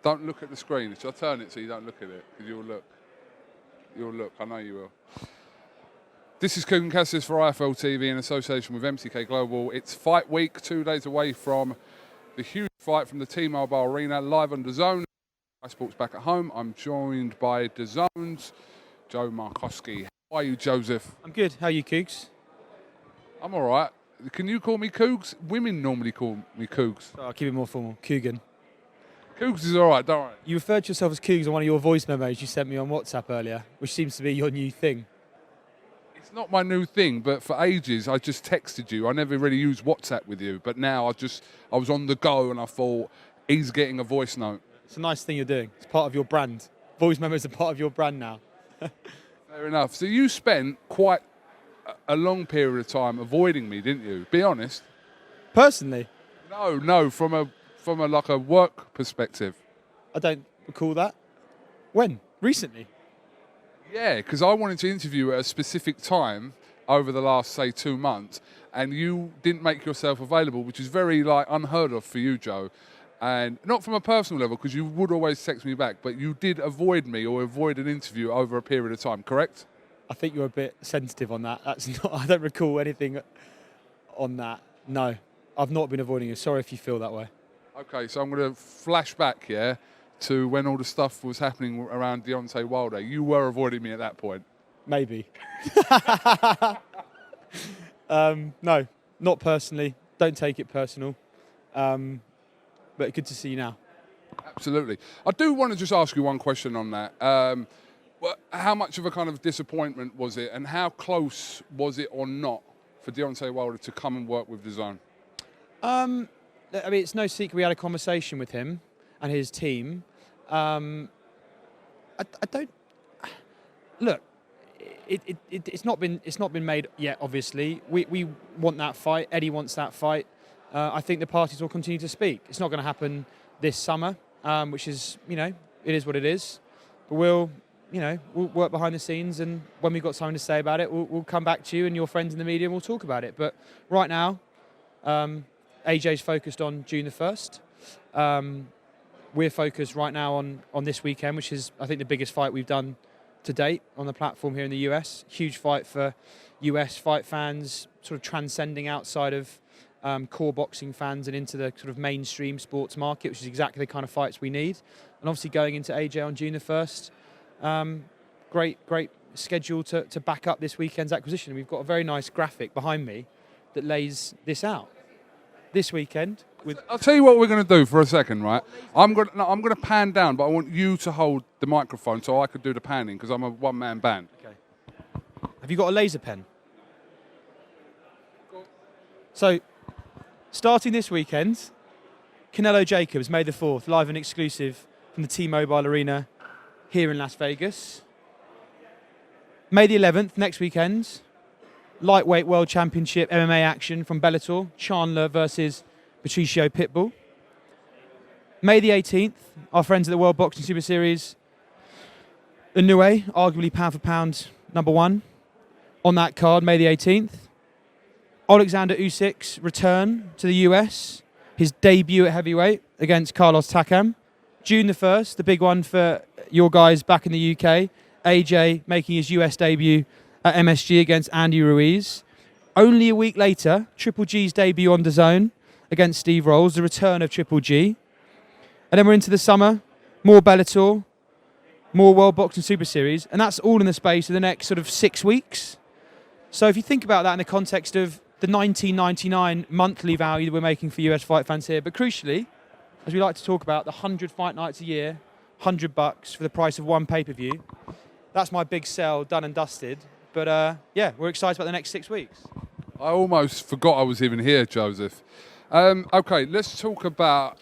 Don't look at the screen. Shall I turn it so you don't look at it? Because you'll look. You'll look. I know you will. This is KUGAN CASSIUS for IFL TV in association with MTK Global. It's fight week, 2 days away from the huge fight from the T-Mobile Arena, live on Dazn. Sports back at home. I'm joined by Dazn's Joe Markowski. How are you, Joseph? I'm good. How are you, Cougs? I'm all right. Can you call me Cougs? Women normally call me Cougs. Oh, I'll keep it more formal. KUGAN. Cougs is all right, don't worry. You referred to yourself as Cougs on one of your voice memos you sent me on WhatsApp earlier, which seems to be your new thing. It's not my new thing, but for ages I just texted you. I never really used WhatsApp with you, but now I was on the go and I thought, he's getting a voice note. It's a nice thing you're doing. It's part of your brand. Voice memos are part of your brand now. Fair enough. So you spent quite a long period of time avoiding me, didn't you? Be honest. Personally? No, from a like a work perspective. I don't recall that. When? Recently? Yeah, because I wanted to interview you at a specific time over the last, say, 2 months, and you didn't make yourself available, which is very unheard of for you, Joe. And not from a personal level, because you would always text me back, but you did avoid me or avoid an interview over a period of time, correct? I think you're a bit sensitive on that. I don't recall anything on that. No, I've not been avoiding you. Sorry if you feel that way. Okay, so I'm going to flash back, to when all the stuff was happening around Deontay Wilder. You were avoiding me at that point. Maybe. No, not personally. Don't take it personal. But good to see you now. Absolutely. I do want to just ask you one question on that. How much of a kind of disappointment was it, and how close was it or not for Deontay Wilder to come and work with Dazn? I mean, it's no secret we had a conversation with him and his team. I don't look. It's not been made yet. Obviously, we want that fight. Eddie wants that fight. I think the parties will continue to speak. It's not going to happen this summer, which is, it is what it is. But we'll work behind the scenes, and when we've got something to say about it, we'll come back to you and your friends in the media and we'll talk about it. But right now, AJ's focused on June the 1st. We're focused right now on this weekend, which is, I think, the biggest fight we've done to date on the platform here in the US. Huge fight for US fight fans, sort of transcending outside of core boxing fans and into the sort of mainstream sports market, which is exactly the kind of fights we need. And obviously going into AJ on June the 1st, great schedule to back up this weekend's acquisition. We've got a very nice graphic behind me that lays this out. This weekend, I'll tell you what we're going to do for a second, right? I'm going to pan down, but I want you to hold the microphone so I could do the panning, because I'm a one-man band. Okay. Have you got a laser pen? So, starting this weekend, Canelo Jacobs, May the 4th, live and exclusive from the T-Mobile Arena here in Las Vegas. May the 11th, next weekend, lightweight world championship MMA action from Bellator, Chandler versus Patricio Pitbull. May the 18th, our friends at the World Boxing Super Series, Inoue, arguably pound for pound #1 on that card, May the 18th. Alexander Usyk's return to the US, his debut at heavyweight against Carlos Takam. June the 1st, the big one for your guys back in the UK, AJ making his US debut at MSG against Andy Ruiz. Only a week later, Triple G's debut on DAZN against Steve Rolls, the return of Triple G. And then we're into the summer, more Bellator, more World Boxing Super Series, and that's all in the space of the next sort of 6 weeks. So if you think about that in the context of the $19.99 monthly value that we're making for US fight fans here, but crucially, as we like to talk about, the 100 fight nights a year, $100 for the price of one pay-per-view. That's my big sell, done and dusted. But yeah, we're excited about the next 6 weeks. I almost forgot I was even here, Joseph. Okay, let's talk about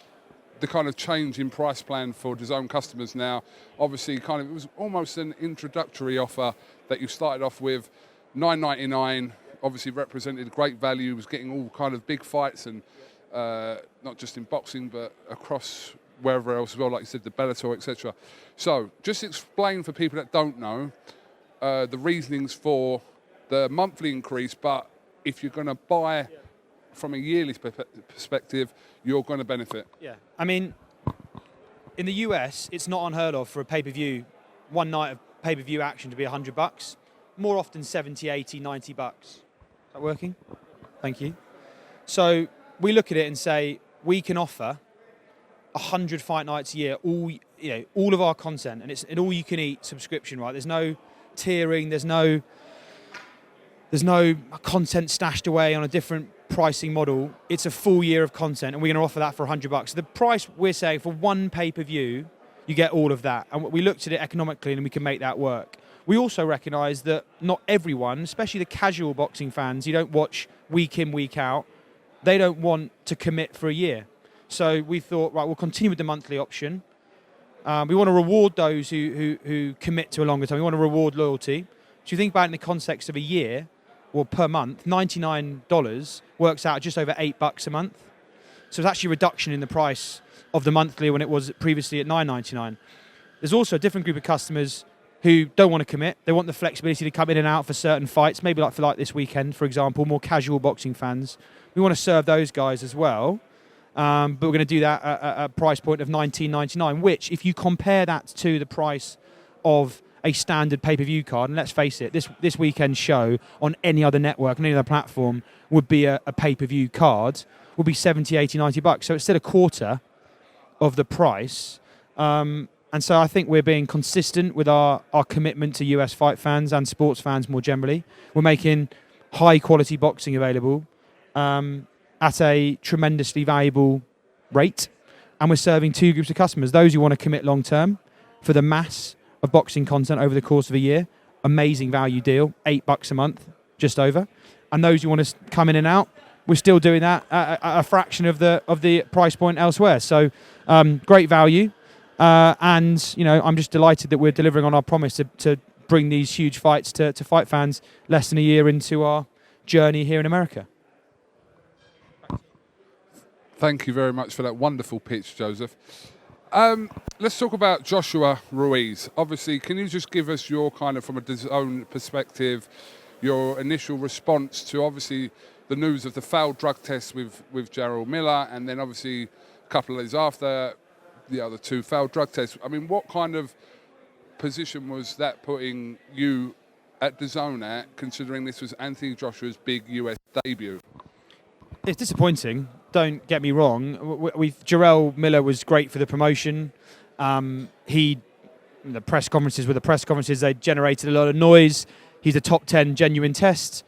the kind of change in price plan for DAZN customers now. Obviously, it was almost an introductory offer that you started off with, $9.99. Obviously represented great value, was getting all kind of big fights, and not just in boxing, but across wherever else as well, like you said, the Bellator, etc. So just explain for people that don't know the reasonings for the monthly increase, but if you're going to buy from a yearly perspective, you're going to benefit. Yeah, I mean, in the US, it's not unheard of for a pay-per-view, one night of pay-per-view action to be $100. More often 70, 80, $90. Is that working? Thank you. So we look at it and say, we can offer 100 fight nights a year, all of our content, and it's an all-you-can-eat subscription, right? There's no tiering, there's no content stashed away on a different pricing model. It's a full year of content, and we're going to offer that for $100. So the price we're saying for one pay-per-view, you get all of that. And we looked at it economically, and we can make that work. We also recognise that not everyone, especially the casual boxing fans, you don't watch week in, week out, they don't want to commit for a year. So we thought, right, we'll continue with the monthly option. We want to reward those who commit to a longer time. We want to reward loyalty. So you think about it in the context of a year, or per month, $99 works out just over $8 a month. So it's actually a reduction in the price of the monthly when it was previously at $9.99. There's also a different group of customers who don't want to commit. They want the flexibility to come in and out for certain fights, maybe like this weekend, for example, more casual boxing fans. We want to serve those guys as well. But we're going to do that at a price point of $19.99, which, if you compare that to the price of a standard pay-per-view card, and let's face it, this weekend's show on any other network, on any other platform, would be a pay-per-view card, would be 70, 80, $90. So it's still a quarter of the price. And so I think we're being consistent with our commitment to US fight fans and sports fans more generally. We're making high-quality boxing available at a tremendously valuable rate. And we're serving two groups of customers. Those who want to commit long-term for the mass of boxing content over the course of a year, amazing value deal, $8 a month, just over. And those who want to come in and out, we're still doing that at a fraction of the price point elsewhere. So great value. And I'm just delighted that we're delivering on our promise to bring these huge fights to fight fans less than a year into our journey here in America. Thank you very much for that wonderful pitch, Joseph. Let's talk about Joshua-RUIZ. Obviously, can you just give us your kind of, from a DAZN perspective, your initial response to obviously the news of the failed drug test with Jarrell Miller, and then obviously a couple of days after, the other two failed drug tests. I mean, what kind of position was that putting you at DAZN at, considering this was Anthony Joshua's big US debut? It's disappointing. Don't get me wrong. Jarrell Miller was great for the promotion. The press conferences were the press conferences. They generated a lot of noise. He's a top 10 genuine test.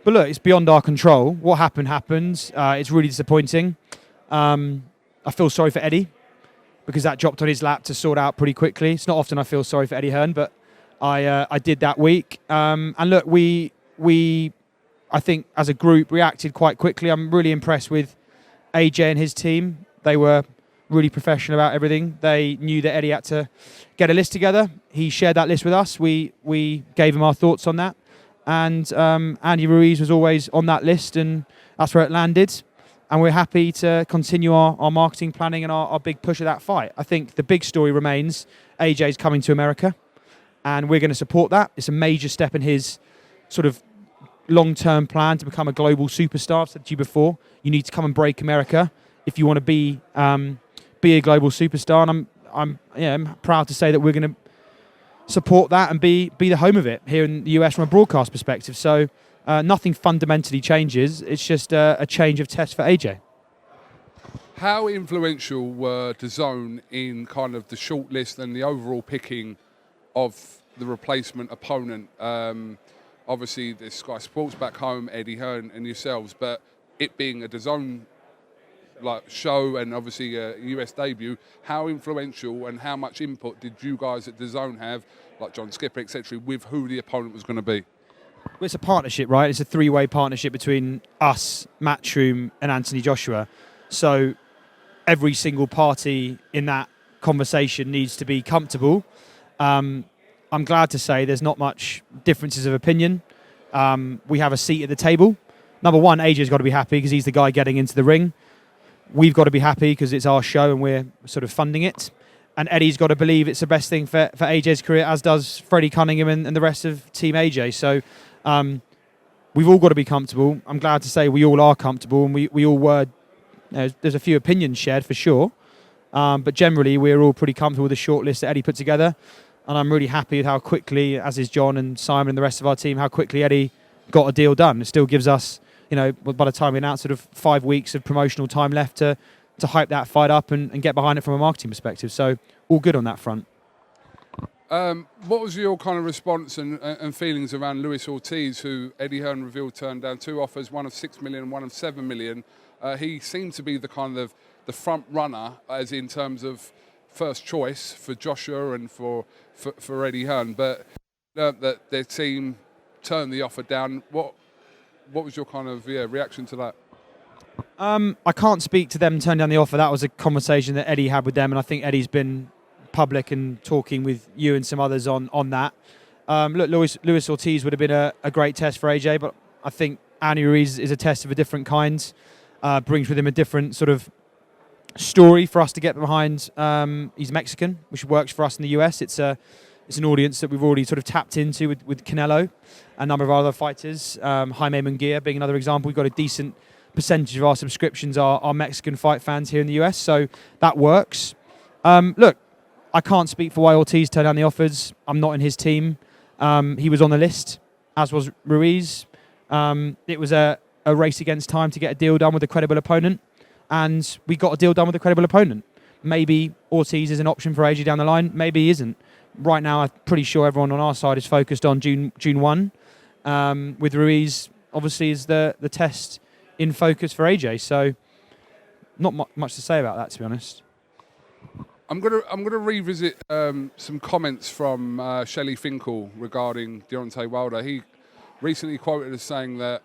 But look, it's beyond our control. What happened. It's really disappointing. I feel sorry for Eddie, because that dropped on his lap to sort out pretty quickly. It's not often I feel sorry for Eddie Hearn, but I did that week. And look, we I think as a group reacted quite quickly. I'm really impressed with AJ and his team. They were really professional about everything. They knew that Eddie had to get a list together. He shared that list with us. We gave him our thoughts on that. And Andy Ruiz was always on that list, and that's where it landed. And we're happy to continue our marketing planning and our big push of that fight. I think the big story remains AJ's coming to America, and we're going to support that. It's a major step in his sort of long-term plan to become a global superstar. I've said to you before, you need to come and break America if you want to be a global superstar. And I'm proud to say that we're going to support that and be the home of it here in the US from a broadcast perspective. So nothing fundamentally changes. It's just a change of test for AJ. How influential were DAZN in kind of the shortlist and the overall picking of the replacement opponent? Obviously, there's Sky Sports back home, Eddie Hearn and yourselves, but it being a DAZN show and obviously a US debut, how influential and how much input did you guys at DAZN have, like John Skipper, etc., with who the opponent was going to be? Well, it's a partnership, right? It's a three-way partnership between us, Matchroom, and Anthony Joshua. So every single party in that conversation needs to be comfortable. I'm glad to say there's not much differences of opinion. We have a seat at the table. Number one, AJ's got to be happy because he's the guy getting into the ring. We've got to be happy because it's our show and we're sort of funding it. And Eddie's got to believe it's the best thing for AJ's career, as does Freddie Cunningham and the rest of Team AJ. So we've all got to be comfortable. I'm glad to say we all are comfortable, and we all were. There's a few opinions shared for sure, but generally we're all pretty comfortable with the shortlist that Eddie put together, and I'm really happy with how quickly, as is John and Simon and the rest of our team, how quickly Eddie got a deal done. It still gives us, by the time we announce, sort of 5 weeks of promotional time left to hype that fight up and get behind it from a marketing perspective. So all good on that front. What was your kind of response and feelings around Luis Ortiz, who Eddie Hearn revealed turned down 2 offers, one of 6 million and one of 7 million? He seemed to be the kind of the front runner, as in terms of first choice for Joshua and for Eddie Hearn, but that their team turned the offer down. What was your kind of reaction to that? I can't speak to them turning down the offer. That was a conversation that Eddie had with them, and I think Eddie's been public and talking with you and some others on that. Look, Luis Ortiz would have been a great test for AJ, but I think JOSHUA-RUIZ is a test of a different kind. Brings with him a different sort of story for us to get behind. He's Mexican, which works for us in the US. It's an audience that we've already sort of tapped into with Canelo, a number of other fighters. Jaime Munguia being another example. We've got a decent percentage of our subscriptions are Mexican fight fans here in the US, so that works. Look, I can't speak for why Ortiz turned down the offers. I'm not in his team. He was on the list, as was Ruiz. It was a race against time to get a deal done with a credible opponent, and we got a deal done with a credible opponent. Maybe Ortiz is an option for AJ down the line. Maybe he isn't. Right now, I'm pretty sure everyone on our side is focused on June 1. With Ruiz, obviously, is the test in focus for AJ. So, not much to say about that, to be honest. I'm gonna revisit some comments from Shelley Finkel regarding Deontay Wilder. He recently quoted as saying that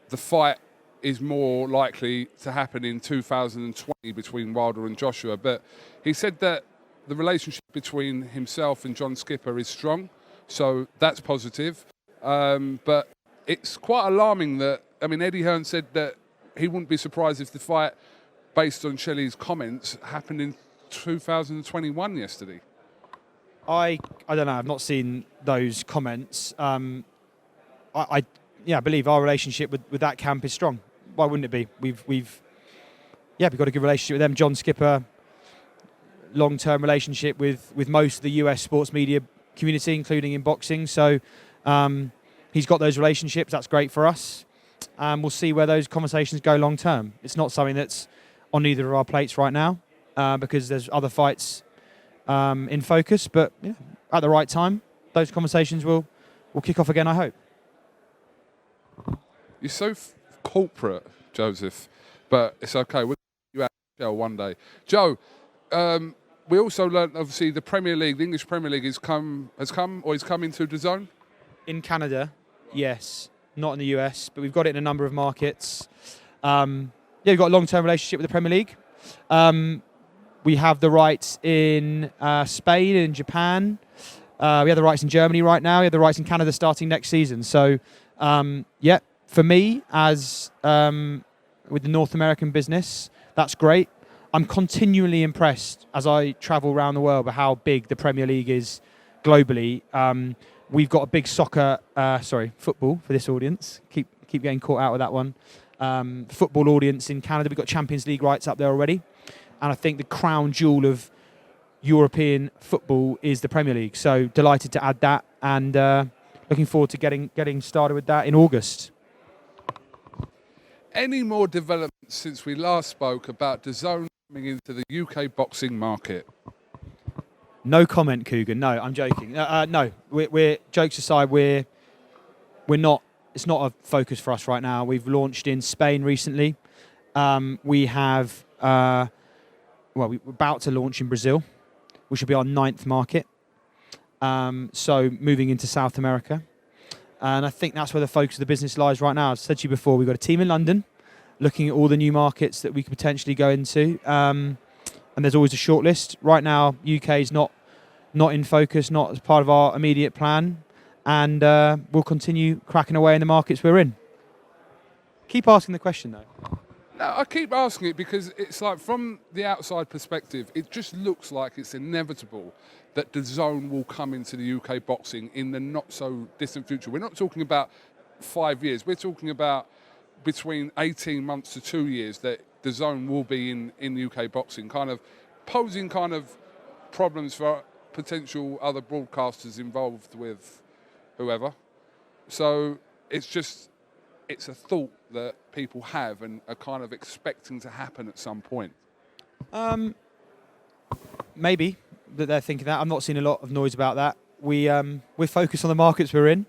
the fight is more likely to happen in 2020 between Wilder and Joshua, but he said that the relationship between himself and John Skipper is strong, so that's positive. But it's quite alarming that, Eddie Hearn said that he wouldn't be surprised if the fight, based on Shelley's comments, happened in 2021 yesterday. I don't know. I've not seen those comments. I believe our relationship with that camp is strong. Why wouldn't it be? We've got a good relationship with them. John Skipper, long-term relationship with most of the US sports media community, including in boxing. So he's got those relationships. That's great for us. We'll see where those conversations go long-term. It's not something that's on either of our plates right now because there's other fights in focus. But at the right time, those conversations will kick off again, I hope. You're so corporate, Joseph, but it's okay. We'll get you out of jail one day. Joe, we also learned, obviously, the Premier League, the English Premier League, is coming to Dazn? In Canada, yes. Not in the US, but we've got it in a number of markets. We've got a long-term relationship with the Premier League. We have the rights in Spain and Japan. We have the rights in Germany right now. We have the rights in Canada starting next season. So, for me, as with the North American business, that's great. I'm continually impressed as I travel around the world by how big the Premier League is globally. We've got a big football for this audience. Keep getting caught out with that one. Football audience in Canada. We've got Champions League rights up there already. And I think the crown jewel of European football is the Premier League. So delighted to add that, and looking forward to getting started with that in August. Any more developments since we last spoke about Dazn coming into the UK boxing market? No comment, Kugan. No, I'm joking. No, we're jokes aside. We're not. It's not a focus for us right now. We've launched in Spain recently. We have. We're about to launch in Brazil, which will be our 9th market. So moving into South America. And I think that's where the focus of the business lies right now. I've said to you before, we've got a team in London looking at all the new markets that we could potentially go into. And there's always a short list. Right now, UK is not in focus, not as part of our immediate plan. And we'll continue cracking away in the markets we're in. Keep asking the question, though. No, I keep asking it because it's like, from the outside perspective, it just looks like it's inevitable that Dazn will come into the UK boxing in the not so distant future. We're not talking about 5 years. We're talking about between 18 months to 2 years that Dazn will be in UK boxing, kind of posing kind of problems for potential other broadcasters involved with whoever. So it's a thought that people have and are kind of expecting to happen at some point. Maybe that they're thinking that. I'm not seeing a lot of noise about that. We're focused on the markets we're in.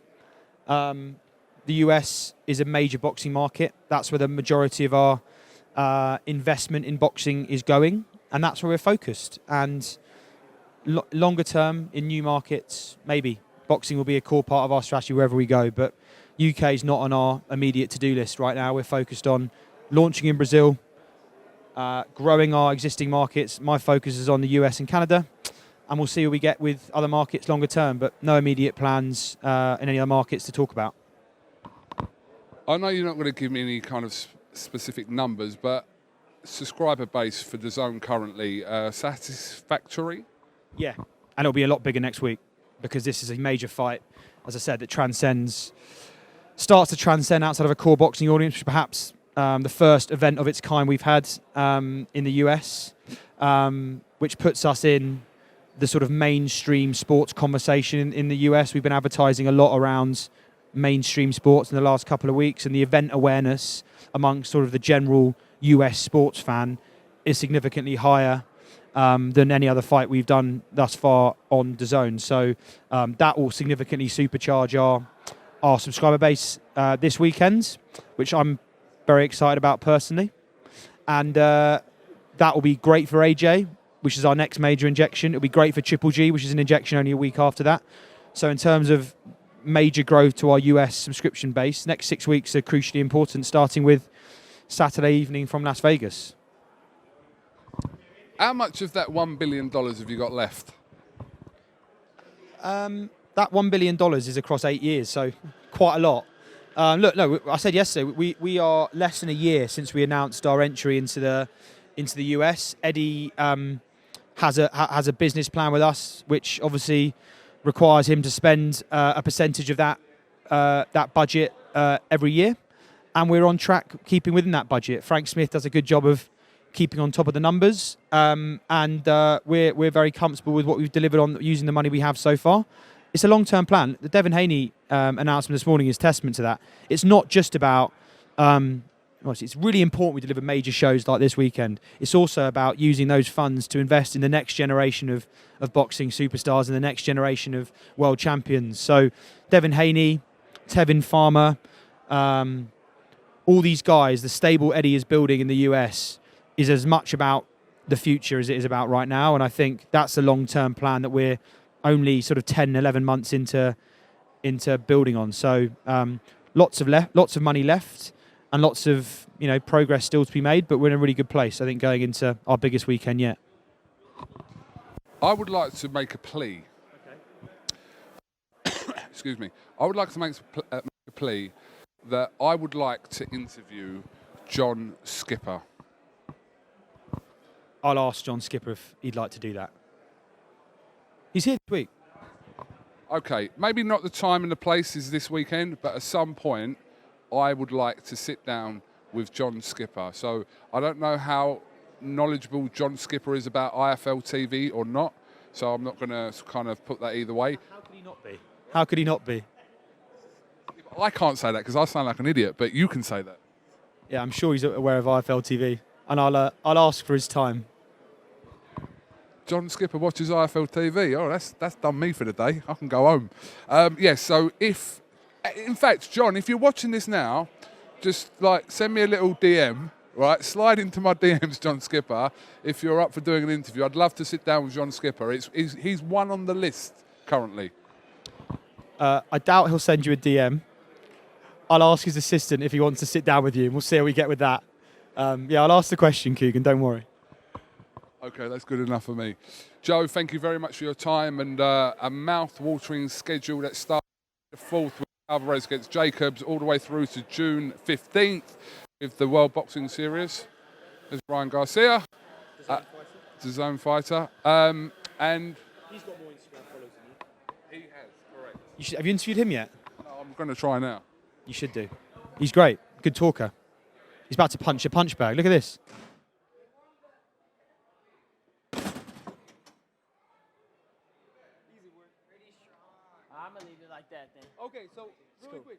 The US is a major boxing market. That's where the majority of our investment in boxing is going, and that's where we're focused. And longer term, in new markets, maybe boxing will be a core part of our strategy wherever we go. But UK is not on our immediate to-do list right now. We're focused on launching in Brazil, growing our existing markets. My focus is on the US and Canada, and we'll see what we get with other markets longer term, but no immediate plans in any other markets to talk about. I know you're not going to give me any kind of specific numbers, but subscriber base for DAZN currently satisfactory? Yeah, and it'll be a lot bigger next week because this is a major fight, as I said, that starts to transcend outside of a core boxing audience, which is perhaps the first event of its kind we've had in the US, which puts us in the sort of mainstream sports conversation in the US. We've been advertising a lot around mainstream sports in the last couple of weeks, and the event awareness amongst sort of the general US sports fan is significantly higher than any other fight we've done thus far on DAZN. So that will significantly supercharge our subscriber base this weekend, which I'm very excited about personally. And that will be great for AJ, which is our next major injection. It'll be great for Triple G, which is an injection only a week after that. So in terms of major growth to our US subscription base, next 6 weeks are crucially important, starting with Saturday evening from Las Vegas. How much of that $1 billion have you got left? That $1 billion is across 8 years, so quite a lot. Look, no, I said yesterday, we are less than a year since we announced our entry into the US. Eddie has a business plan with us, which obviously requires him to spend a percentage of that budget every year, and we're on track keeping within that budget. Frank Smith does a good job of keeping on top of the numbers, and we're very comfortable with what we've delivered on using the money we have so far. It's a long-term plan. The Devin Haney announcement this morning is testament to that. It's not just about it's really important we deliver major shows like this weekend. It's also about using those funds to invest in the next generation of boxing superstars and the next generation of world champions. So Devin Haney, Tevin Farmer, all these guys, the stable Eddie is building in the US is as much about the future as it is about right now. And I think that's a long-term plan that we're only sort of 10, 11 months into building on. So lots of money left, and lots of progress still to be made, but we're in a really good place, I think, going into our biggest weekend yet. I would like to make a plea. Okay. Excuse me. I would like to make a plea that I would like to interview John Skipper. I'll ask John Skipper if he'd like to do that. He's here this week. Okay, maybe not the time and the place is this weekend, but at some point I would like to sit down with John Skipper. So I don't know how knowledgeable John Skipper is about IFL TV or not, so I'm not going to kind of put that either way. How could he not be? How could he not be? I can't say that because I sound like an idiot, but you can say that. Yeah, I'm sure he's aware of IFL TV, and I'll ask for his time. John Skipper watches IFL TV. Oh, that's done me for the day. I can go home. So in fact, John, if you're watching this now, just send me a little DM, right? Slide into my DMs, John Skipper, if you're up for doing an interview. I'd love to sit down with John Skipper. He's one on the list currently. I doubt he'll send you a DM. I'll ask his assistant if he wants to sit down with you, and we'll see how we get with that. I'll ask the question, KUGAN, don't worry. Okay, that's good enough for me. Joe, thank you very much for your time, and a mouth-watering schedule that starts the 4th with Alvarez against Jacobs all the way through to June 15th with the World Boxing Series. There's Ryan Garcia, DAZN fighter. And he's got more Instagram followers than you. He has, correct. Have you interviewed him yet? No, I'm going to try now. You should do. He's great. Good talker. He's about to punch a punch bag. Look at this. I'm gonna leave it like that then. Okay, so really quick,